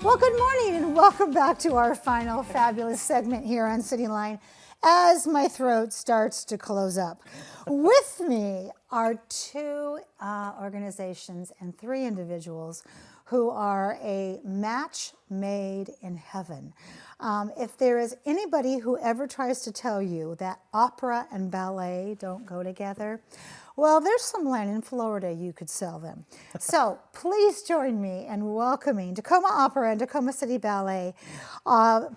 Well, good morning and welcome back to our final fabulous segment here on Cityline as my throat starts to close up. With me are two organizations and three individuals who are a match made in heaven. If there is anybody who ever tries to tell you that opera and ballet don't go together, well, there's some land in Florida you could sell them. So please join me in welcoming TACOMA Opera and TACOMA City Ballet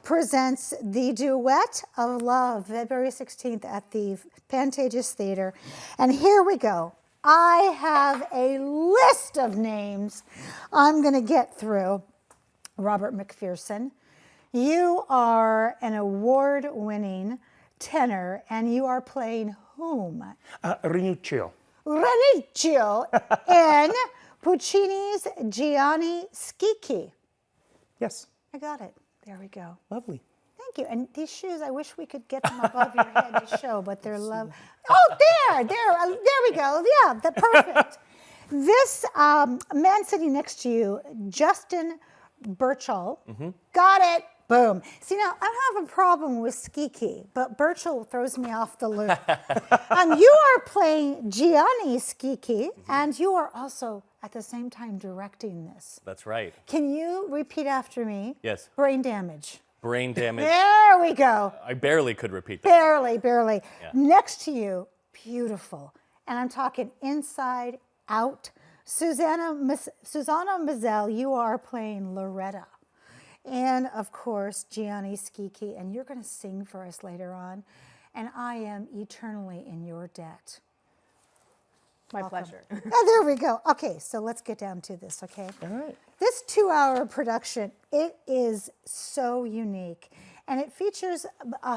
presents the Duet of Love, February 16th at the Pantages Theater. And here we go. I have a list of names I'm going to get through. Robert McPherson, you are an award-winning tenor, and you are playing whom? Rinuccio. Rinuccio in Puccini's Gianni Schicchi. Yes. I got it. There we go. Lovely. Thank you. And these shoes, I wish we could get them above your head to show, but they're low. Oh, there we go. Yeah, perfect. This man sitting next to you, Justin Burchell, got it. Boom. See, now, I have a problem with Schicchi, but Burchell throws me off the loop. You are playing Gianni Schicchi, and you are also, at the same time, directing this. That's right. Can you repeat after me? Yes. Brain damage. Brain damage. There we go. I barely could repeat that. Barely. Yeah. Next to you, beautiful. And I'm talking inside out. Susanna Mazel, you are playing Lauretta. And of course, Gianni Schicchi, and you're going to sing for us later on. And I am eternally in your debt. My pleasure. There we go. Okay, so let's get down to this, okay? All right. This 2-hour production, it is so unique. And it features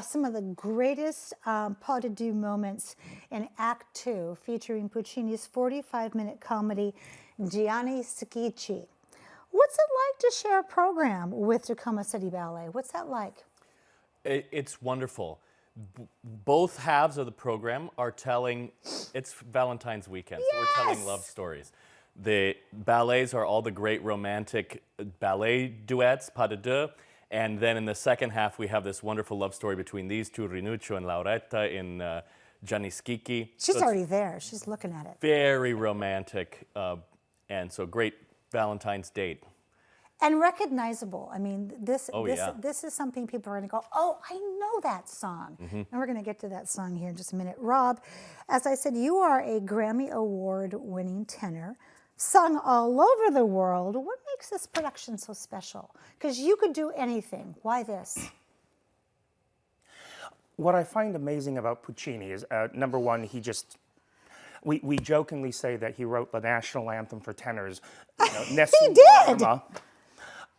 some of the greatest pas de deux moments in Act 2, featuring Puccini's 45-minute comedy, Gianni Schicchi. What's it like to share a program with TACOMA City Ballet? What's that like? It's wonderful. Both halves of the program are telling, it's Valentine's weekend, so we're telling love stories. The ballets are all the great romantic ballet duets, pas de deux, and then in the second half we have this wonderful love story between these two, Rinuccio and Lauretta in Gianni Schicchi. She's already there. She's looking at it. Very romantic, and so great Valentine's date. And recognizable. I mean, this is something people are going to go, oh, I know that song. And we're going to get to that song here in just a minute. Rob, as I said, you are a Grammy Award-winning tenor, sung all over the world. What makes this production so special? Because you could do anything. Why this? What I find amazing about Puccini is, number one, we jokingly say that he wrote the national anthem for tenors. He did!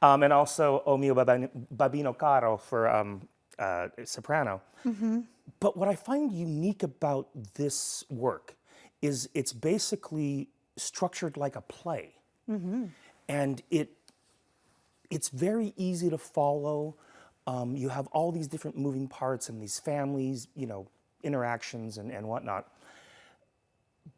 And also Mio Babbino Caro for soprano. But what I find unique about this work is it's basically structured like a play. And it's very easy to follow. You have all these different moving parts and these families, interactions and whatnot.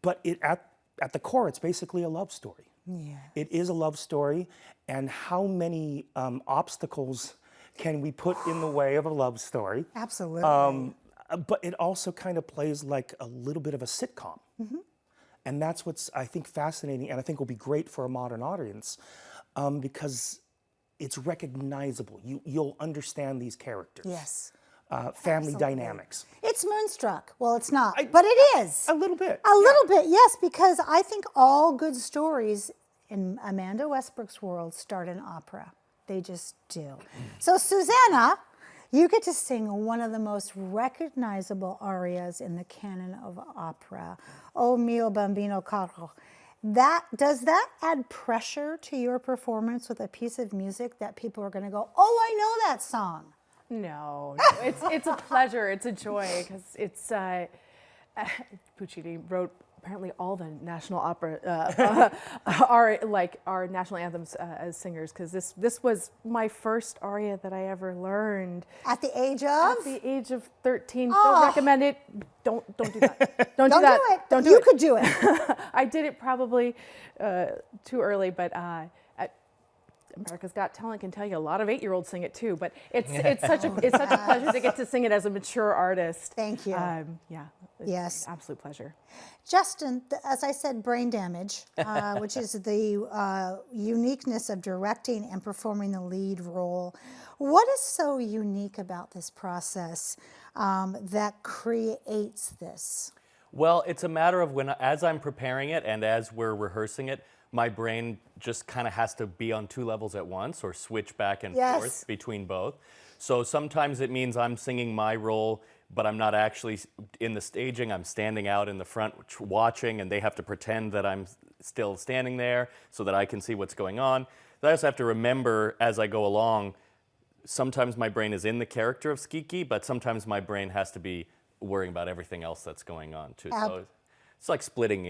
But at the core, it's basically a love story. Yeah. It is a love story, and how many obstacles can we put in the way of a love story? Absolutely. But it also kind of plays like a little bit of a sitcom. And that's what's, I think, fascinating, and I think will be great for a modern audience, because it's recognizable. You'll understand these characters. Yes. Family dynamics. It's Moonstruck. Well, it's not, but it is. A little bit. A little bit, yes, because I think all good stories in Amanda Westbrook's world start in opera. They just do. So, Susanna, you get to sing one of the most recognizable arias in the canon of opera, O Mio Babbino Caro. Does that add pressure to your performance with a piece of music that people are going to go, oh, I know that song? No, it's a pleasure. It's a joy because it's Puccini wrote apparently all the national opera, our national anthems as singers. Because this was my first aria that I ever learned. At the age of? At the age of 13. Oh. Don't recommend it. Don't do that. Don't do that. Don't do it. You could do it. I did it probably too early, but America's Got Talent can tell you a lot of 8-year-olds sing it too, but it's such a pleasure to get to sing it as a mature artist. Thank you. Yeah. Yes. Absolute pleasure. Justin, as I said, brain damage, which is the uniqueness of directing and performing the lead role. What is so unique about this process that creates this? Well, it's a matter of as I'm preparing it and as we're rehearsing it, my brain just kind of has to be on 2 levels at once or switch back and forth between both. So sometimes it means I'm singing my role, but I'm not actually in the staging. I'm standing out in the front watching, and they have to pretend that I'm still standing there so that I can see what's going on. I also have to remember as I go along, sometimes my brain is in the character of Schicchi, but sometimes my brain has to be worrying about everything else that's going on too. So it's like splitting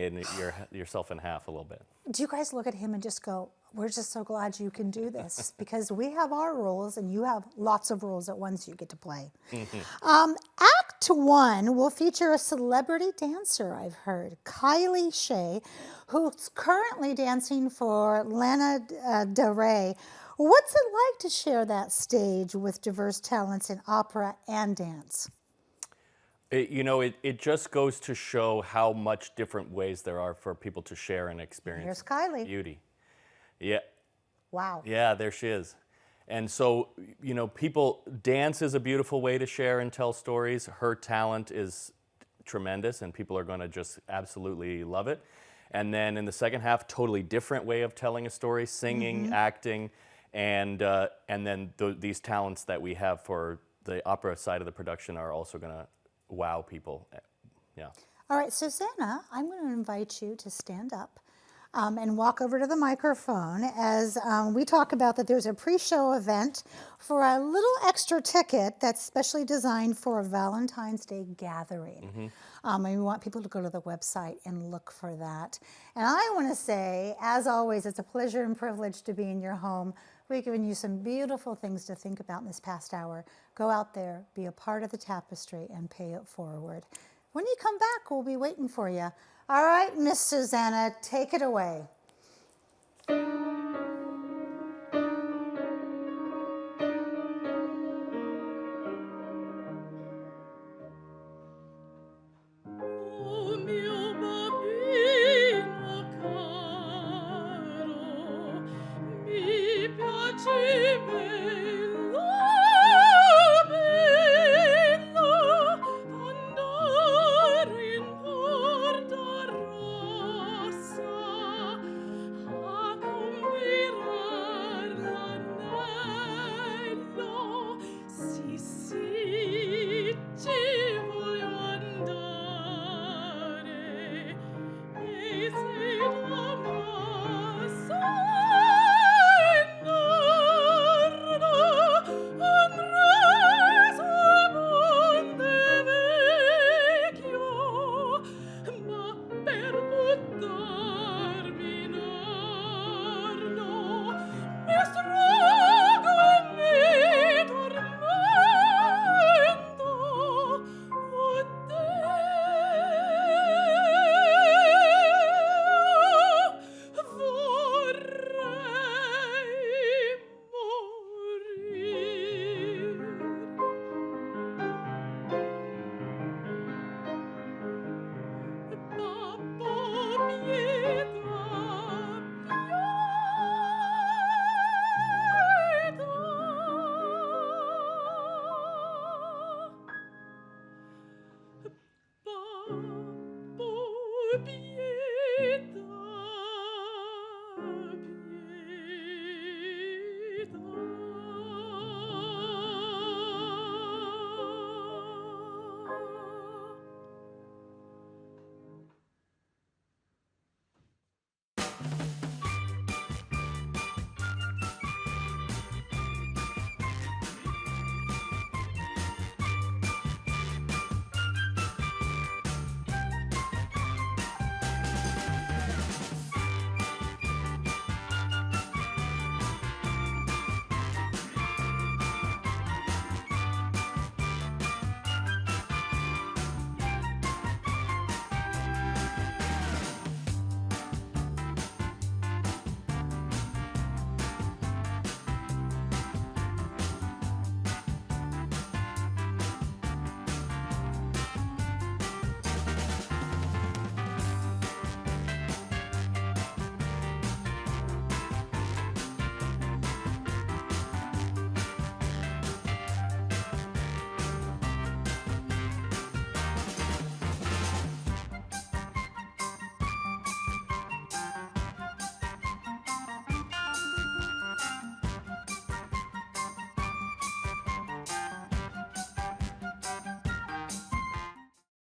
yourself in half a little bit. Do you guys look at him and just go, we're just so glad you can do this because we have our roles and you have lots of roles at once you get to play. Act 1 will feature a celebrity dancer, I've heard, Kylie Shea, who's currently dancing for Lana Del Rey. What's it like to share that stage with diverse talents in opera and dance? It just goes to show how much different ways there are for people to share and experience Here's Kylie. beauty. Yeah. Wow. Yeah, there she is. And so, dance is a beautiful way to share and tell stories. Her talent is tremendous, and people are going to just absolutely love it. And then in the second half, totally different way of telling a story, singing, acting, and then these talents that we have for the opera side of the production are also going to wow people. Yeah. All right, Susanna, I'm going to invite you to stand up and walk over to the microphone as we talk about that there's a pre-show event for a little extra ticket that's specially designed for a Valentine's Day gathering. And we want people to go to the website and look for that. And I want to say, as always, it's a pleasure and privilege to be in your home. We've given you some beautiful things to think about in this past hour. Go out there, be a part of the tapestry, and pay it forward. When you come back, we'll be waiting for you. All right, Miss Susanna, take it away.